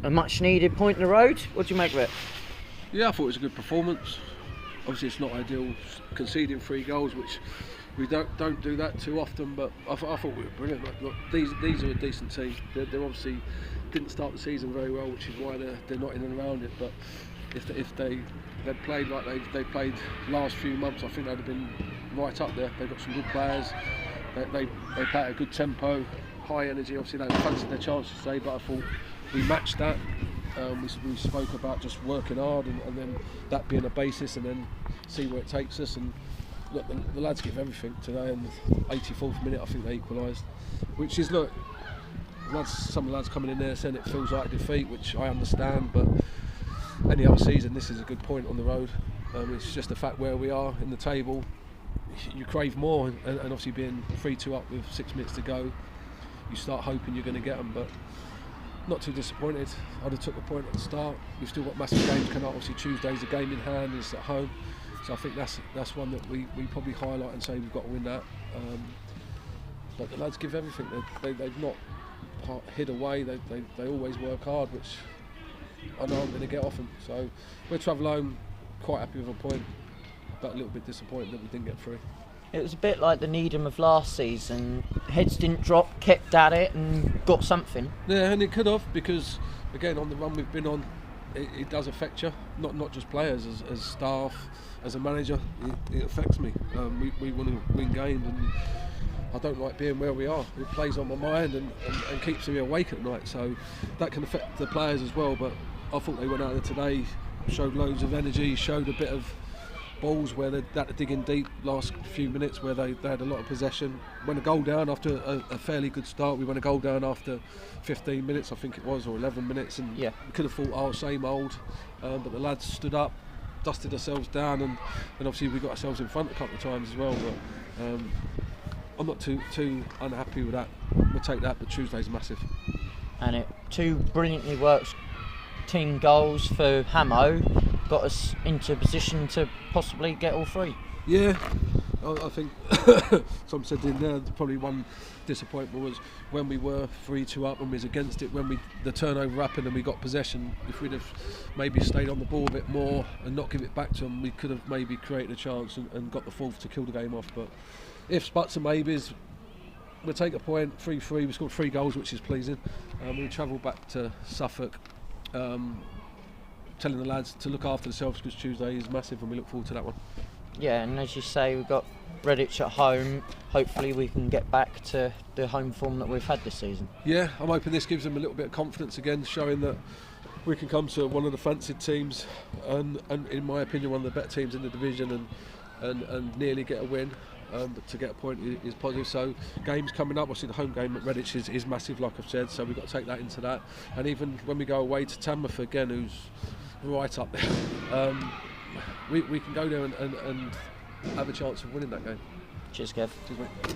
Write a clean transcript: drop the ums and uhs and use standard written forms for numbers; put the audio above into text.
a much needed point in the road. What do you make of it? Yeah, I thought it was a good performance. Obviously it's not ideal conceding 3 goals, which we don't do that too often, but I thought we were brilliant. Look, these are a decent team. They're obviously didn't start the season very well, which is why they're not in and around it, but if they'd played like they played last few months, I think they'd have been right up there. They've got some good players. They play at a good tempo, high energy. Obviously they fancied their chances today, but I thought we matched that. We spoke about just working hard and then that being a basis, and then see where it takes us. And look, the lads give everything today, and the 84th minute I think they equalised, which is, look, some of the lads coming in there saying it feels like a defeat, which I understand, but any other season this is a good point on the road. It's just the fact where we are in the table, you crave more, and obviously being 3-2 up with 6 minutes to go, you start hoping you're going to get them, but not too disappointed. I'd have took a point at the start. We've still got massive games coming up. Obviously Tuesday's a game in hand, it's at home, so I think that's one that we probably highlight and say we've got to win that. But the lads give everything. They've not hid away. They always work hard, which I know I'm going to get off them. So we'll travel home quite happy with a point, but a little bit disappointed that we didn't get through. It was a bit like the Needham of last season. Heads didn't drop, kept at it and got something. Yeah, and it could have, because again on the run we've been on, it does affect you, not just players, as staff, as a manager, it affects me. We want to win games, and I don't like being where we are. It plays on my mind and keeps me awake at night, so that can affect the players as well. But I thought they went out there today, showed loads of energy, showed a bit of balls where they had to dig in deep last few minutes, where they had a lot of possession. Went a goal down after a fairly good start. We went a goal down after 15 minutes, I think it was, or 11 minutes, and yeah, we could have thought, oh, same old, but the lads stood up, dusted ourselves down, and obviously we got ourselves in front a couple of times as well. But I'm not too unhappy with that. We'll take that, but Tuesday's massive. And it 2 brilliantly worked team goals for Hamo got us into a position to possibly get all 3. Yeah, I think some said in there probably one disappointment was when we were 3-2 up and we was against it, when the turnover happened and we got possession. If we'd have maybe stayed on the ball a bit more and not give it back to them, we could have maybe created a chance and got the 4th to kill the game off. But ifs, buts and maybes, we'll take a point. 3-3, we scored 3 goals, which is pleasing. We travelled back to Suffolk, telling the lads to look after themselves, because Tuesday is massive and we look forward to that one. Yeah, and as you say, we've got Redditch at home. Hopefully we can get back to the home form that we've had this season. Yeah, I'm hoping this gives them a little bit of confidence again, showing that we can come to one of the fancied teams and in my opinion one of the better teams in the division and nearly get a win. But to get a point is positive. So games coming up, obviously the home game at Redditch is massive, like I've said, so we've got to take that into that. And even when we go away to Tamworth again, who's right up there, we can go there and have a chance of winning that game. Cheers, Kev. Cheers, mate.